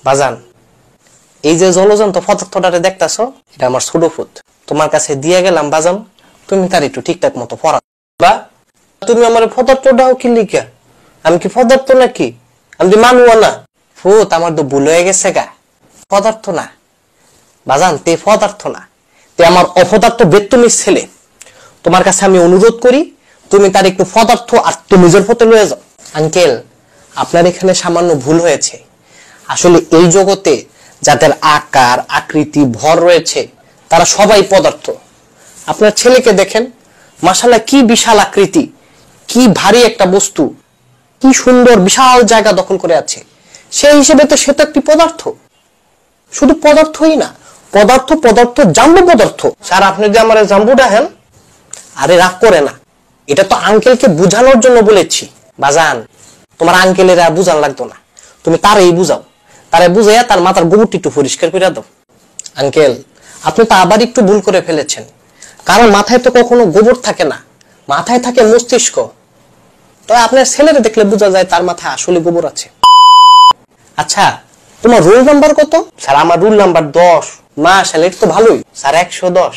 বাজান, এই যে জলজন্ত পদার্থটারে দেখতেছো, এটা আমার ছোট ফুত। তোমার কাছে দিয়ে গেলাম বাজান, তুমি তার একটু ঠিকঠাক মতো পড়া। বা তুমি আমার পদার্থটাও কি লিখা? আমি কি পদার্থ নাকি? আমি কি মানুয়া না? ফুত, আমার তো ভুল হয়ে গেছে গা। পদার্থ না বাজান, তে পদার্থ না, তে আমার অপদার্থ বেত্তমির ছেলে। তোমার কাছে আমি অনুরোধ করি, তুমি তার একটু পদার্থ আর তুমি নিজের পথে লয়ে যাও। আঙ্কেল, আপনার এখানে সামান্য ভুল হয়েছে। আসলে এই জগতে যাদের আকার আকৃতি ভর রয়েছে তারা সবাই পদার্থ। আপনার ছেলেকে দেখেন, মাশাআল্লাহ কি বিশাল আকৃতি, কি ভারী একটা বস্তু, কি সুন্দর বিশাল জায়গা দখল করে আছে। সেই হিসেবে তো সে তো একটি পদার্থ। শুধু পদার্থই না, পদার্থ পদার্থ জাম্বু পদার্থ। স্যার, আপনি যে আমার জাম্বুটা হেন, আরে রাগ করে না, এটা তো আঙ্কেলকে বুঝানোর জন্য বলেছি। বাজান, তোমার আঙ্কেলের আর বুঝান লাগতো না, তুমি তারই বুঝাও। তারে বুঝাইয়া তার মাথার গোবরটি একটু পরিষ্কার করে দাও। আঙ্কেল, আপনি তো আবার একটু ভুল করে ফেলেছেন, কারণ মাথায় তো কখনো গোবর থাকে না, মাথায় থাকে মস্তিষ্ক। তো আপনার ছেলেরে দেখলে বোঝা যায় তার মাথায় আসলে গোবর আছে। আচ্ছা, তোমার রোল নাম্বার কত? স্যার, আমার রোল নাম্বার 10। মাশাআল্লাহ, এটা তো ভালোই স্যার, 110।